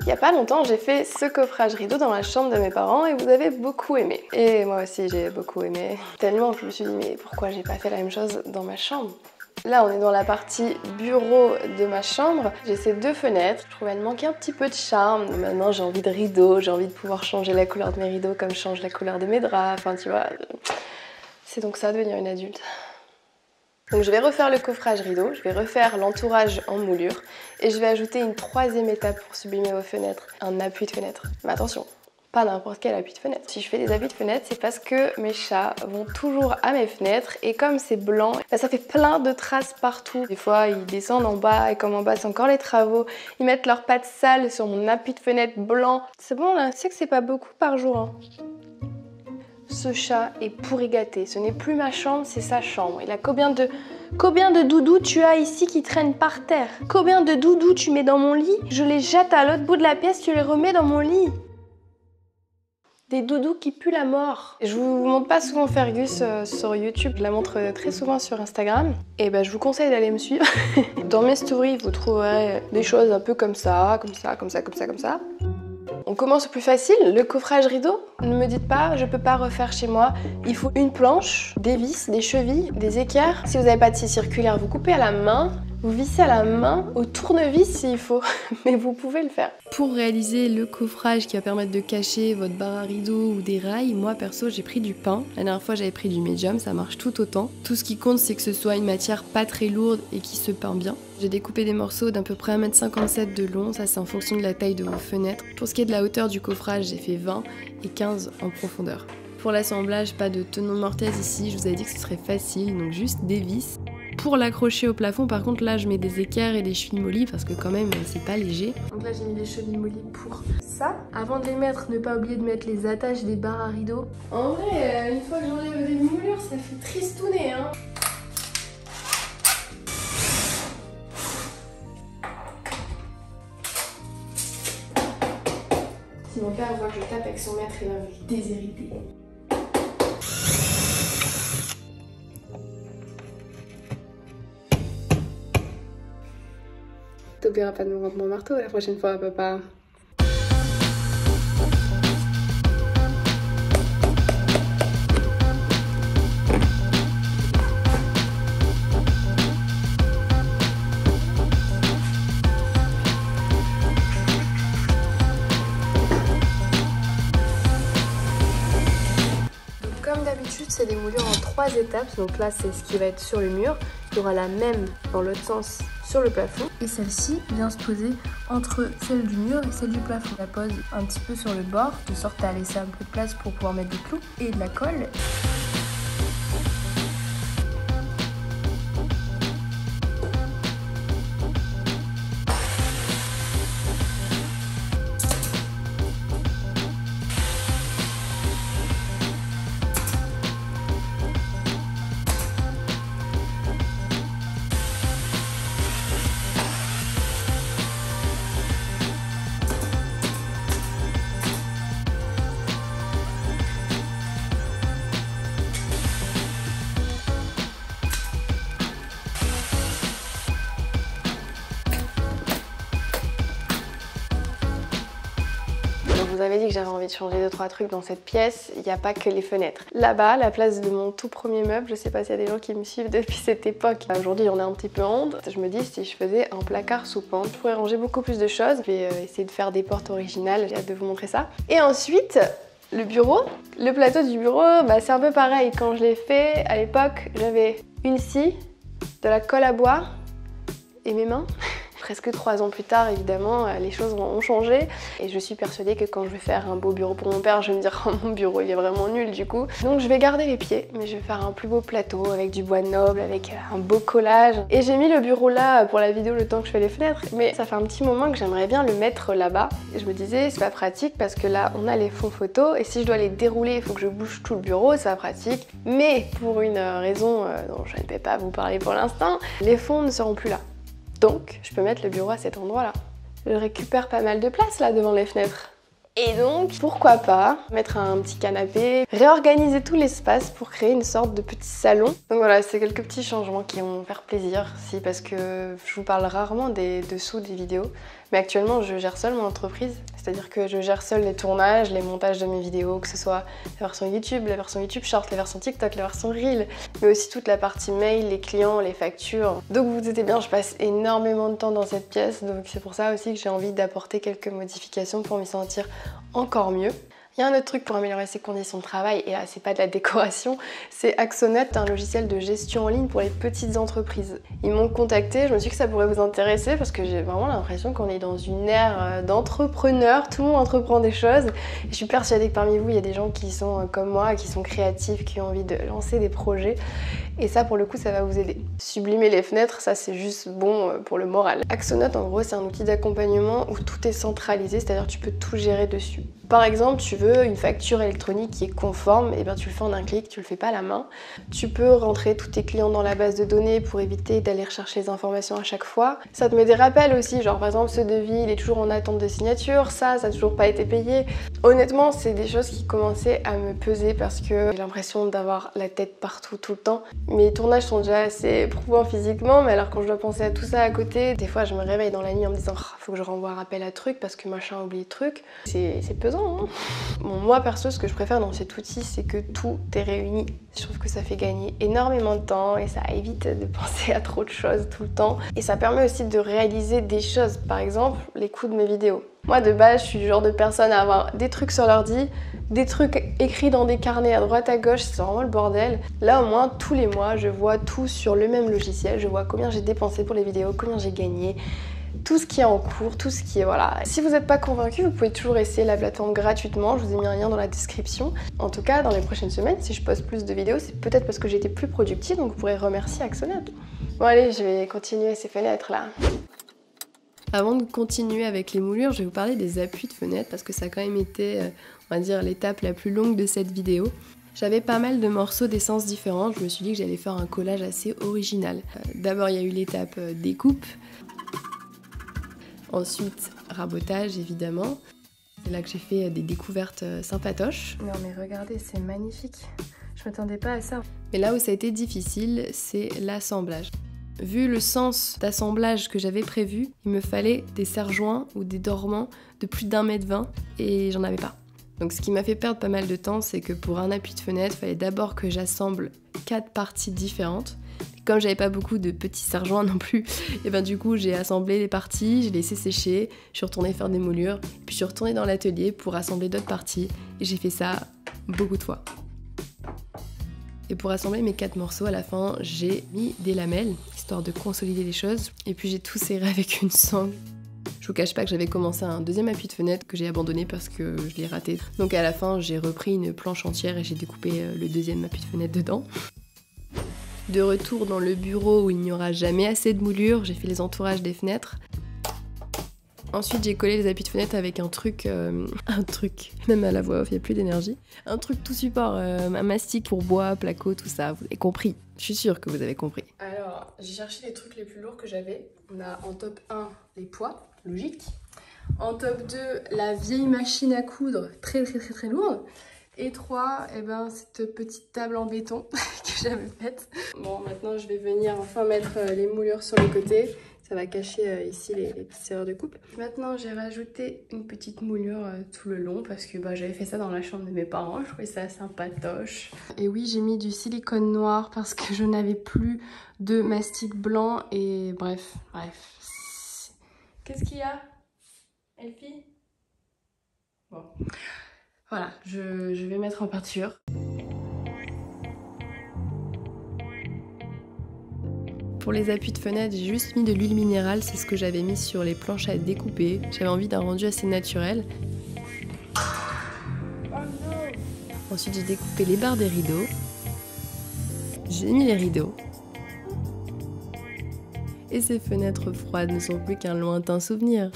Il y a pas longtemps, j'ai fait ce coffrage rideau dans la chambre de mes parents et vous avez beaucoup aimé. Et moi aussi, j'ai beaucoup aimé. Tellement que je me suis dit, mais pourquoi j'ai pas fait la même chose dans ma chambre? Là, on est dans la partie bureau de ma chambre. J'ai ces 2 fenêtres. Je trouvais qu'elle manquait un petit peu de charme. Maintenant, j'ai envie de rideaux. J'ai envie de pouvoir changer la couleur de mes rideaux comme je change la couleur de mes draps. Enfin, tu vois, c'est donc ça, devenir une adulte. Donc je vais refaire le coffrage rideau, je vais refaire l'entourage en moulure et je vais ajouter une 3e étape pour sublimer vos fenêtres, un appui de fenêtre. Mais attention, pas n'importe quel appui de fenêtre. Si je fais des appuis de fenêtre, c'est parce que mes chats vont toujours à mes fenêtres et comme c'est blanc, bah ça fait plein de traces partout. Des fois, ils descendent en bas et comme en bas, c'est encore les travaux, ils mettent leurs pattes sales sur mon appui de fenêtre blanc. C'est bon là, je sais que c'est pas beaucoup par jour. Hein. Ce chat est pourri gâté, ce n'est plus ma chambre, c'est sa chambre. Il a combien de doudous tu as ici qui traînent par terre? Combien de doudous tu mets dans mon lit? Je les jette à l'autre bout de la pièce, tu les remets dans mon lit. Des doudous qui puent la mort. Je vous montre pas souvent Fergus sur YouTube, je la montre très souvent sur Instagram. Et ben je vous conseille d'aller me suivre. Dans mes stories, vous trouverez des choses un peu comme ça, comme ça, comme ça, comme ça, comme ça. On commence au plus facile, le coffrage rideau. Ne me dites pas, je peux pas refaire chez moi. Il faut une planche, des vis, des chevilles, des équerres. Si vous n'avez pas de scie circulaire, vous coupez à la main. Vous vissez à la main, au tournevis s'il faut, mais vous pouvez le faire. Pour réaliser le coffrage qui va permettre de cacher votre barre à rideaux ou des rails, moi perso j'ai pris du pain. La dernière fois j'avais pris du médium, ça marche tout autant. Tout ce qui compte c'est que ce soit une matière pas très lourde et qui se peint bien. J'ai découpé des morceaux d'à peu près 1,57 m de long, ça c'est en fonction de la taille de vos fenêtres. Pour ce qui est de la hauteur du coffrage, j'ai fait 20 et 15 en profondeur. Pour l'assemblage, pas de tenon de mortaise ici, je vous avais dit que ce serait facile, donc juste des vis. Pour l'accrocher au plafond, par contre, là, je mets des équerres et des chevilles mollies parce que quand même, c'est pas léger. Donc là, j'ai mis des chevilles mollies pour ça. Avant de les mettre, ne pas oublier de mettre les attaches des barres à rideaux. En vrai, une fois que j'enlève des moulures, ça fait tristouner, hein. Si mon père voit que je tape avec son maître, il va me déshériter. T'oublieras pas de me rendre mon marteau la prochaine fois, papa. Comme d'habitude, c'est des moulures en 3 étapes. Donc là, c'est ce qui va être sur le mur. Il y aura la même dans l'autre sens sur le plafond. Et celle-ci vient se poser entre celle du mur et celle du plafond. On la pose un petit peu sur le bord, de sorte à laisser un peu de place pour pouvoir mettre des clous et de la colle. Je vous avais dit que j'avais envie de changer 2-3 trucs dans cette pièce, il n'y a pas que les fenêtres. Là-bas, la place de mon tout premier meuble, je sais pas s'il y a des gens qui me suivent depuis cette époque. Aujourd'hui, on est un petit peu honte. Je me dis, si je faisais un placard sous pente, je pourrais ranger beaucoup plus de choses. Je vais essayer de faire des portes originales, j'ai hâte de vous montrer ça. Et ensuite, le bureau. Le plateau du bureau, bah, c'est un peu pareil. Quand je l'ai fait, à l'époque, j'avais une scie, de la colle à bois et mes mains. Presque 3 ans plus tard, évidemment, les choses ont changé. Et je suis persuadée que quand je vais faire un beau bureau pour mon père, je vais me dire « Oh, mon bureau, il est vraiment nul du coup ». Donc je vais garder les pieds, mais je vais faire un plus beau plateau avec du bois noble, avec un beau collage. Et j'ai mis le bureau là pour la vidéo le temps que je fais les fenêtres. Mais ça fait un petit moment que j'aimerais bien le mettre là-bas. Et je me disais, c'est pas pratique parce que là, on a les fonds photos. Et si je dois les dérouler, il faut que je bouge tout le bureau, c'est pas pratique. Mais pour une raison dont je ne vais pas vous parler pour l'instant, les fonds ne seront plus là. Donc, je peux mettre le bureau à cet endroit-là. Je récupère pas mal de place là devant les fenêtres. Et donc, pourquoi pas mettre un petit canapé, réorganiser tout l'espace pour créer une sorte de petit salon. Donc voilà, c'est quelques petits changements qui vont me faire plaisir, si, parce que je vous parle rarement des dessous des vidéos. Mais actuellement, je gère seule mon entreprise, c'est-à-dire que je gère seule les tournages, les montages de mes vidéos, que ce soit la version YouTube Short, la version TikTok, la version Reel, mais aussi toute la partie mail, les clients, les factures. Donc vous vous doutez bien, je passe énormément de temps dans cette pièce, donc c'est pour ça aussi que j'ai envie d'apporter quelques modifications pour m'y sentir encore mieux. Il y a un autre truc pour améliorer ses conditions de travail, et là c'est pas de la décoration, c'est Axonote, un logiciel de gestion en ligne pour les petites entreprises. Ils m'ont contacté, je me suis dit que ça pourrait vous intéresser parce que j'ai vraiment l'impression qu'on est dans une ère d'entrepreneurs, tout le monde entreprend des choses. Et je suis persuadée que parmi vous il y a des gens qui sont comme moi, qui sont créatifs, qui ont envie de lancer des projets. Et ça pour le coup ça va vous aider. Sublimer les fenêtres, ça c'est juste bon pour le moral. Axonote en gros c'est un outil d'accompagnement où tout est centralisé, c'est-à-dire tu peux tout gérer dessus. Par exemple, tu veux une facture électronique qui est conforme, et bien tu le fais en un clic, tu le fais pas à la main. Tu peux rentrer tous tes clients dans la base de données pour éviter d'aller rechercher les informations à chaque fois. Ça te met des rappels aussi, genre par exemple ce devis il est toujours en attente de signature, ça n'a toujours pas été payé. Honnêtement, c'est des choses qui commençaient à me peser parce que j'ai l'impression d'avoir la tête partout tout le temps. Mes tournages sont déjà assez éprouvants physiquement, mais alors quand je dois penser à tout ça à côté, des fois je me réveille dans la nuit en me disant oh, faut que je renvoie un rappel à truc parce que machin a oublié truc. C'est pesant. Bon, moi perso, ce que je préfère dans cet outil, c'est que tout est réuni. Je trouve que ça fait gagner énormément de temps et ça évite de penser à trop de choses tout le temps. Et ça permet aussi de réaliser des choses, par exemple les coups de mes vidéos. Moi de base, je suis du genre de personne à avoir des trucs sur l'ordi, des trucs écrits dans des carnets à droite à gauche, c'est vraiment le bordel. Là au moins, tous les mois, je vois tout sur le même logiciel, je vois combien j'ai dépensé pour les vidéos, combien j'ai gagné, tout ce qui est en cours, tout ce qui est voilà. Si vous n'êtes pas convaincu, vous pouvez toujours essayer la plateforme gratuitement, je vous ai mis un lien dans la description. En tout cas, dans les prochaines semaines, si je poste plus de vidéos, c'est peut-être parce que j'ai été plus productive, donc vous pourrez remercier Axonote. Bon allez, je vais continuer ces fenêtres là. Avant de continuer avec les moulures, je vais vous parler des appuis de fenêtres parce que ça a quand même été, on va dire, l'étape la plus longue de cette vidéo. J'avais pas mal de morceaux d'essence différents, je me suis dit que j'allais faire un collage assez original. D'abord, il y a eu l'étape découpe. Ensuite, rabotage évidemment. C'est là que j'ai fait des découvertes sympatoches. Non mais regardez, c'est magnifique. Je m'attendais pas à ça. Mais là où ça a été difficile, c'est l'assemblage. Vu le sens d'assemblage que j'avais prévu, il me fallait des serre-joints ou des dormants de plus d'1,20 m et j'en avais pas. Donc ce qui m'a fait perdre pas mal de temps, c'est que pour un appui de fenêtre, il fallait d'abord que j'assemble 4 parties différentes. Comme j'avais pas beaucoup de petits serre-joints non plus, et ben du coup j'ai assemblé les parties, j'ai laissé sécher, je suis retournée faire des moulures, puis je suis retournée dans l'atelier pour assembler d'autres parties, et j'ai fait ça beaucoup de fois. Et pour assembler mes 4 morceaux, à la fin, j'ai mis des lamelles, histoire de consolider les choses, et puis j'ai tout serré avec une sangle. Je vous cache pas que j'avais commencé un deuxième appui de fenêtre que j'ai abandonné parce que je l'ai raté. Donc à la fin, j'ai repris une planche entière et j'ai découpé le deuxième appui de fenêtre dedans. De retour dans le bureau où il n'y aura jamais assez de moulures, j'ai fait les entourages des fenêtres. Ensuite, j'ai collé les appuis de fenêtre avec un truc, même à la voix off, il n'y a plus d'énergie. Un truc tout support, un mastic pour bois, placo, tout ça, vous avez compris. Je suis sûre que vous avez compris. Alors, j'ai cherché les trucs les plus lourds que j'avais. On a en top 1 les poids, logique. En top 2, la vieille machine à coudre, très lourde. Et 3, eh ben, cette petite table en béton que j'avais faite. Bon, maintenant je vais venir enfin mettre les moulures sur les côtés. Ça va cacher ici les petites serrures de coupe. Maintenant j'ai rajouté une petite moulure tout le long parce que j'avais fait ça dans la chambre de mes parents. Je trouvais ça sympatoche. Et oui, j'ai mis du silicone noir parce que je n'avais plus de mastic blanc. Et bref. Qu'est-ce qu'il y a, Elfie? Bon. Voilà, je vais mettre en peinture. Pour les appuis de fenêtre, j'ai juste mis de l'huile minérale, c'est ce que j'avais mis sur les planches à découper. J'avais envie d'un rendu assez naturel. Ensuite, j'ai découpé les barres des rideaux. J'ai mis les rideaux. Et ces fenêtres froides ne sont plus qu'un lointain souvenir.